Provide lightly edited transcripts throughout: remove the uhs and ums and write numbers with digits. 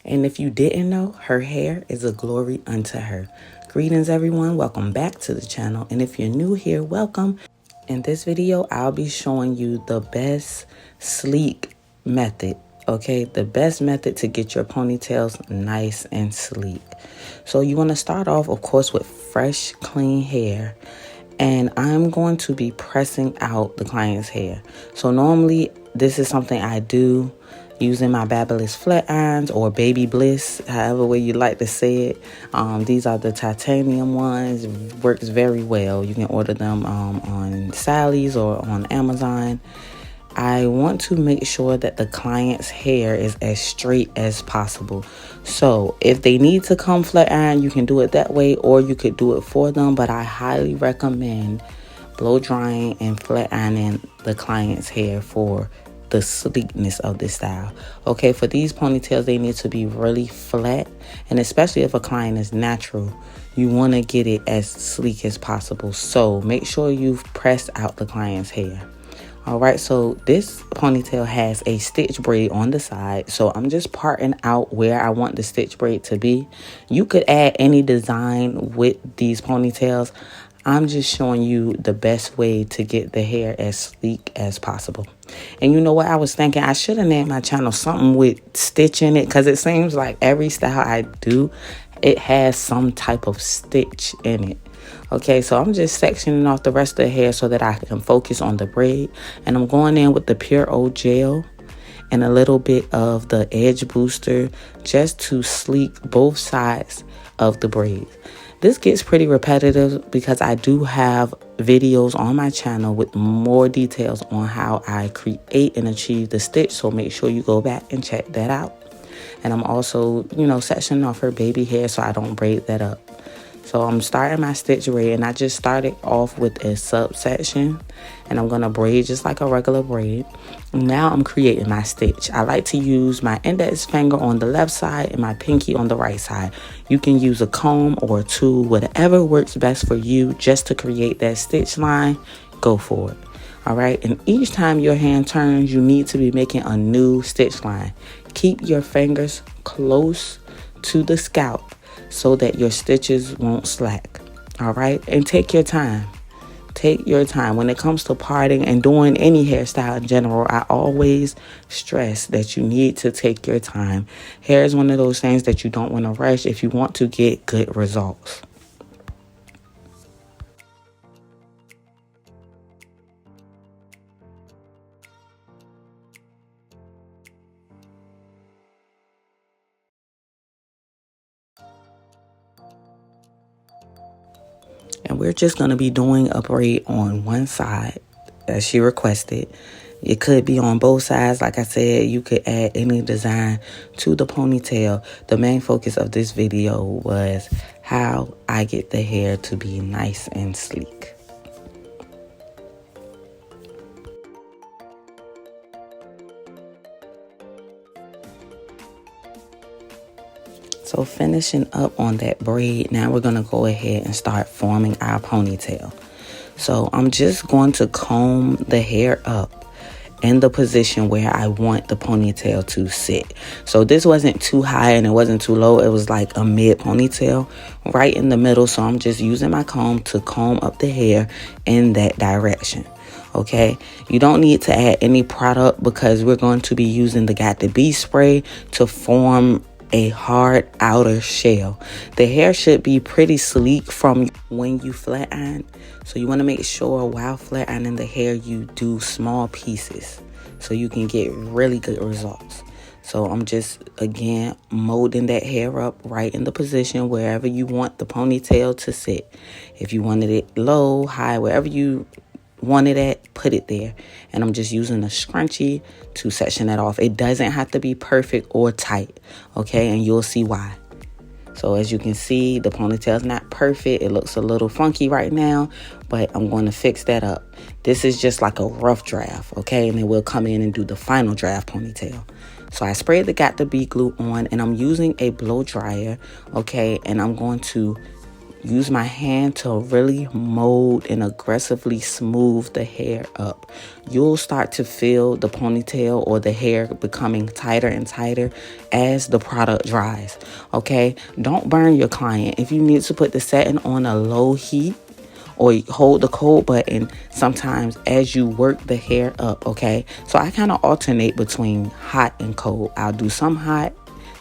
And if you didn't know, her hair is a glory unto her. Greetings everyone, welcome back to the channel. And if you're new here, welcome. In this video, I'll be showing you the best sleek method. Okay, the best method to get your ponytails nice and sleek. So you want to start off, of course, with fresh, clean hair. And I'm going to be pressing out the client's hair. So normally, this is something I do using my Babyliss flat irons or Baby Bliss, however way you like to say it. These are the titanium ones. Works very well. You can order them on Sally's or on Amazon. I want to make sure that the client's hair is as straight as possible. So if they need to come flat iron, you can do it that way, or you could do it for them. But I highly recommend blow drying and flat ironing the client's hair for the sleekness of this style. Okay, for these ponytails, they need to be really flat, and especially if a client is natural, you want to get it as sleek as possible. So make sure you've pressed out the client's hair. All right, so this ponytail has a stitch braid on the side, so I'm just parting out where I want the stitch braid to be. You could add any design with these ponytails. I'm just showing you the best way to get the hair as sleek as possible. And you know what? I was thinking I should have named my channel something with stitch in it, because it seems like every style I do, it has some type of stitch in it. Okay, so I'm just sectioning off the rest of the hair so that I can focus on the braid. And I'm going in with the Pure O gel and a little bit of the edge booster just to sleek both sides of the braid. This gets pretty repetitive because I do have videos on my channel with more details on how I create and achieve the stitch. So make sure you go back and check that out. And I'm also, sectioning off her baby hair so I don't braid that up. So I'm starting my stitch braid, and I just started off with a subsection, and I'm going to braid just like a regular braid. Now I'm creating my stitch. I like to use my index finger on the left side and my pinky on the right side. You can use a comb or a tool, whatever works best for you, just to create that stitch line. Go for it. All right, and each time your hand turns, you need to be making a new stitch line. Keep your fingers close to the scalp so that your stitches won't slack. All right, and take your time. Take your time. When it comes to parting and doing any hairstyle in general, I always stress that you need to take your time. Hair is one of those things that you don't want to rush if you want to get good results. And we're just going to be doing a braid on one side as she requested. It could be on both sides. Like I said, you could add any design to the ponytail. The main focus of this video was how I get the hair to be nice and sleek. So finishing up on that braid, now we're going to go ahead and start forming our ponytail. So I'm just going to comb the hair up in the position where I want the ponytail to sit. So this wasn't too high and it wasn't too low. It was like a mid ponytail right in the middle. So I'm just using my comb to comb up the hair in that direction. Okay, you don't need to add any product because we're going to be using the Got to Be spray to form a hard outer shell. The hair should be pretty sleek from when you flat iron. So you want to make sure while flat ironing the hair, you do small pieces so you can get really good results. So I'm just, again, molding that hair up right in the position wherever you want the ponytail to sit. If you wanted it low, high, wherever you want it at, put it there. And I'm just using a scrunchie to section that off. It doesn't have to be perfect or tight, okay? And you'll see why. So as you can see, the ponytail's not perfect. It looks a little funky right now, but I'm going to fix that up. This is just like a rough draft, okay? And then we'll come in and do the final draft ponytail. So I sprayed the Got to Be glue on, and I'm using a blow dryer, okay? And I'm going to use my hand to really mold and aggressively smooth the hair up. You'll start to feel the ponytail or the hair becoming tighter and tighter as the product dries. Okay, don't burn your client. If you need to put the setting on a low heat or hold the cold button sometimes as you work the hair up. Okay, so I kind of alternate between hot and cold. I'll do some hot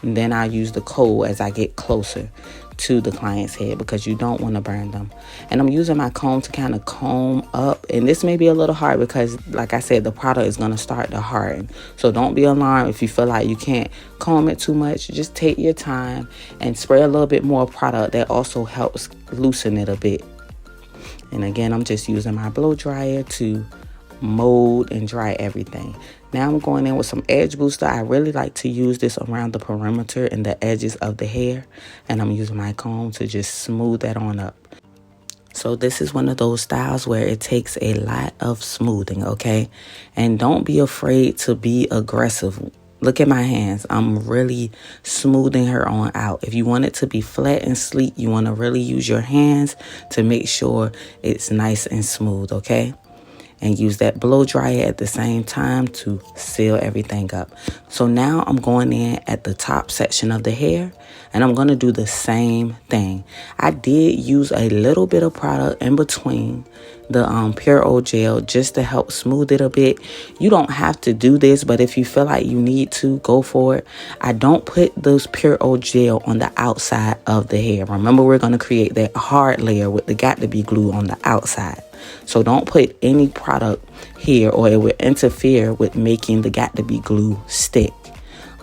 and then I'll use the cold as I get closer to the client's head, because you don't want to burn them. And I'm using my comb to kind of comb up, and this may be a little hard because, like I said, the product is going to start to harden. So don't be alarmed if you feel like you can't comb it too much. Just take your time and spray a little bit more product. That also helps loosen it a bit. And again, I'm just using my blow dryer to mold and dry everything. Now I'm going in with some edge booster. I really like to use this around the perimeter and the edges of the hair, and I'm using my comb to just smooth that on up. So this is one of those styles where it takes a lot of smoothing, okay? And don't be afraid to be aggressive. Look at my hands. I'm really smoothing her on out. If you want it to be flat and sleek, you want to really use your hands to make sure it's nice and smooth, okay? And use that blow dryer at the same time to seal everything up. So now I'm going in at the top section of the hair, and I'm going to do the same thing. I did use a little bit of product in between the Pure Old Gel just to help smooth it a bit. You don't have to do this, but if you feel like you need to, go for it. I don't put those Pure Old Gel on the outside of the hair. Remember, we're going to create that hard layer with the got-to-be glue on the outside. So don't put any product here or it will interfere with making the got-to-be glue stick.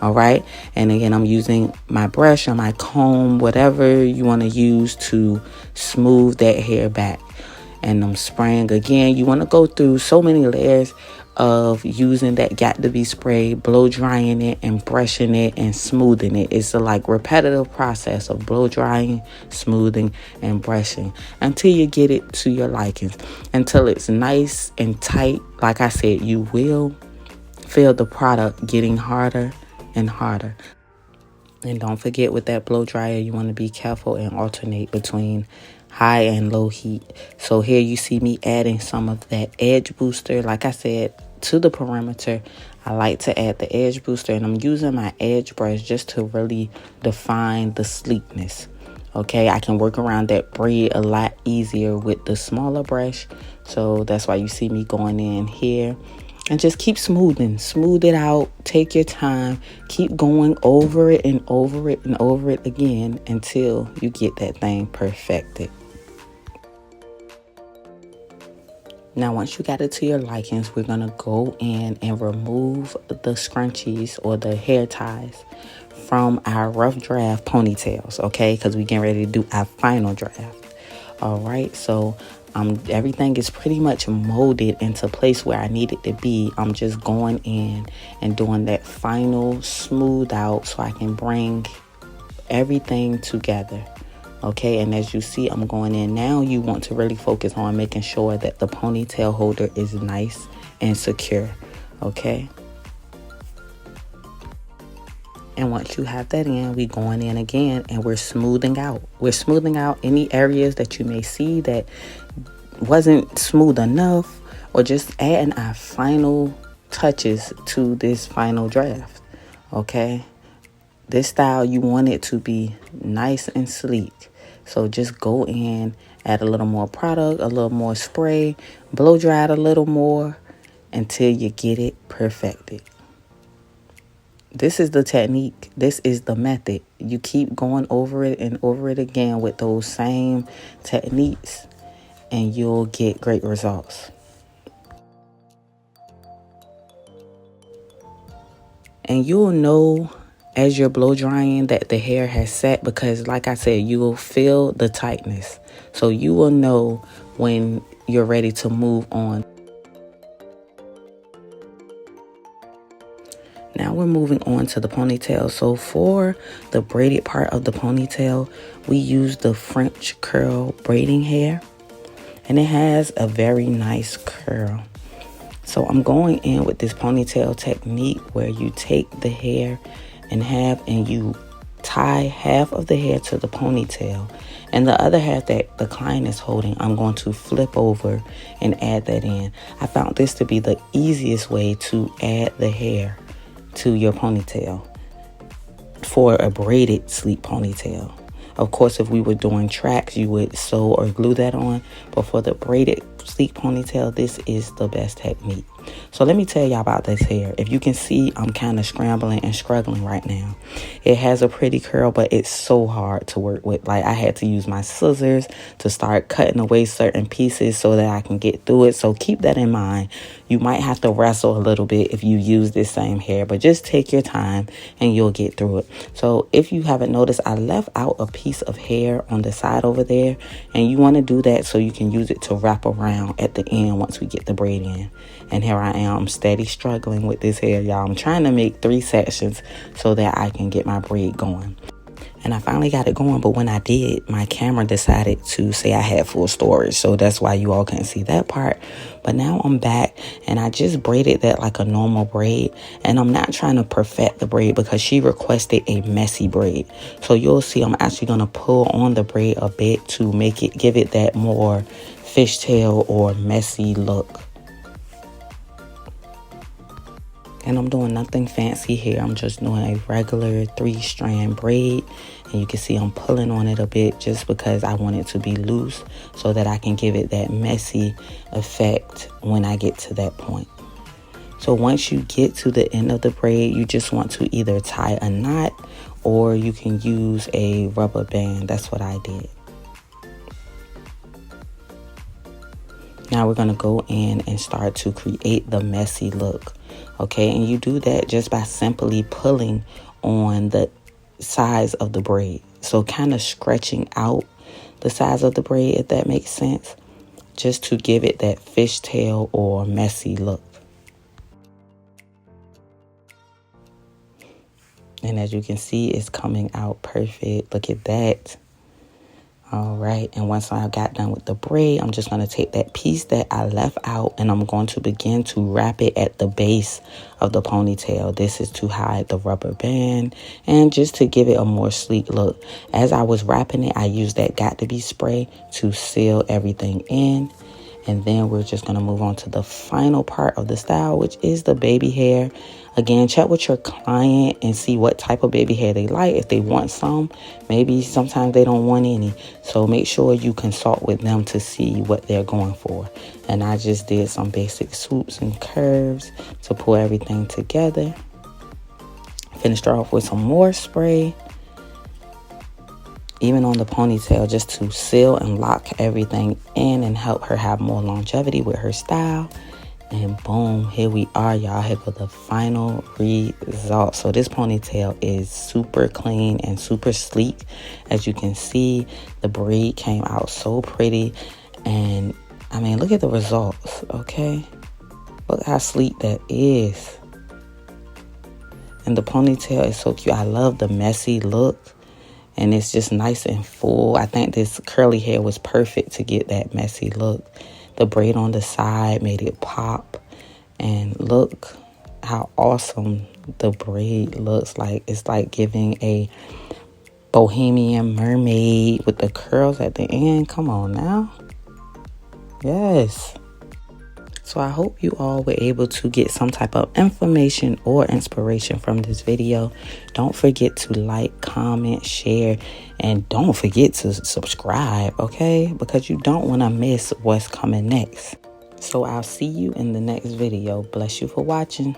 All right. And again, I'm using my brush or my comb, whatever you want to use to smooth that hair back. And I'm spraying again. You want to go through so many layers of using that got-to-be spray, blow drying it and brushing it and smoothing it. It's a like repetitive process of blow drying, smoothing and brushing until you get it to your likings, until it's nice and tight. Like I said, you will feel the product getting harder and harder. And don't forget, with that blow dryer, you want to be careful and alternate between high and low heat. So here you see me adding some of that edge booster. Like I said, to the perimeter, I like to add the edge booster, and I'm using my edge brush just to really define the sleekness. Okay, I can work around that braid a lot easier with the smaller brush. So that's why you see me going in here. And just keep smoothing. Smooth it out. Take your time. Keep going over it and over it and over it again until you get that thing perfected. Now, once you got it to your likings, we're going to go in and remove the scrunchies or the hair ties from our rough draft ponytails, okay? Because we're getting ready to do our final draft. All right, so everything is pretty much molded into place where I need it to be. I'm just going in and doing that final smooth out so I can bring everything together. Okay, and as you see, I'm going in now. You want to really focus on making sure that the ponytail holder is nice and secure. Okay. And once you have that in, we're going in again and we're smoothing out. We're smoothing out any areas that you may see that wasn't smooth enough, or just adding our final touches to this final draft. Okay. This style, you want it to be nice and sleek. So just go in, add a little more product, a little more spray, blow dry it a little more until you get it perfected. This is the technique. This is the method. You keep going over it and over it again with those same techniques, and you'll get great results. And you'll know as you're blow drying that the hair has set, because like I said, you will feel the tightness. So you will know when you're ready to move on. Now we're moving on to the ponytail. So for the braided part of the ponytail, we use the French curl braiding hair, and it has a very nice curl. So I'm going in with this ponytail technique where you take the hair and you tie half of the hair to the ponytail, and the other half that the client is holding, I'm going to flip over and add that in. I found this to be the easiest way to add the hair to your ponytail for a braided sleek ponytail. Of course, if we were doing tracks, you would sew or glue that on. But for the braided sleek ponytail, this is the best technique. So let me tell y'all about this hair. If you can see, I'm kind of scrambling and struggling right now. It has a pretty curl, but it's so hard to work with. Like, I had to use my scissors to start cutting away certain pieces so that I can get through it. So keep that in mind. You might have to wrestle a little bit if you use this same hair, but just take your time and you'll get through it. So if you haven't noticed, I left out a piece of hair on the side over there, and you want to do that so you can use it to wrap around at the end once we get the braid in. And here I am, steady struggling with this hair, y'all. I'm trying to make 3 sections so that I can get my braid going. And I finally got it going, but when I did, my camera decided to say I had full storage. So that's why you all couldn't see that part. But now I'm back, and I just braided that like a normal braid. And I'm not trying to perfect the braid because she requested a messy braid. So you'll see I'm actually going to pull on the braid a bit to give it that more fishtail or messy look. And I'm doing nothing fancy here. I'm just doing a regular 3-strand braid. And you can see I'm pulling on it a bit just because I want it to be loose so that I can give it that messy effect when I get to that point. So once you get to the end of the braid, you just want to either tie a knot or you can use a rubber band. That's what I did. Now we're going to go in and start to create the messy look. Okay, and you do that just by simply pulling on the sides of the braid. So kind of stretching out the sides of the braid, if that makes sense, just to give it that fishtail or messy look. And as you can see, it's coming out perfect. Look at that. All right, and once I got done with the braid, I'm just going to take that piece that I left out and I'm going to begin to wrap it at the base of the ponytail. This is to hide the rubber band and just to give it a more sleek look. As I was wrapping it, I used that Got To Be spray to seal everything in. And then we're just going to move on to the final part of the style, which is the baby hair. Again, check with your client and see what type of baby hair they like. If they want some, maybe sometimes they don't want any. So make sure you consult with them to see what they're going for. And I just did some basic swoops and curves to pull everything together. Finished her off with some more spray, even on the ponytail, just to seal and lock everything in and help her have more longevity with her style. And boom, here we are, y'all. Here for the final result. So this ponytail is super clean and super sleek. As you can see, the braid came out so pretty. And I mean, look at the results, okay? Look how sleek that is. And the ponytail is so cute. I love the messy look. And it's just nice and full. I think this curly hair was perfect to get that messy look. The braid on the side made it pop. And look how awesome the braid looks like. It's like giving a bohemian mermaid with the curls at the end. Come on now. Yes. So I hope you all were able to get some type of information or inspiration from this video. Don't forget to like, comment, share, and don't forget to subscribe, okay? Because you don't want to miss what's coming next. So I'll see you in the next video. Bless you for watching.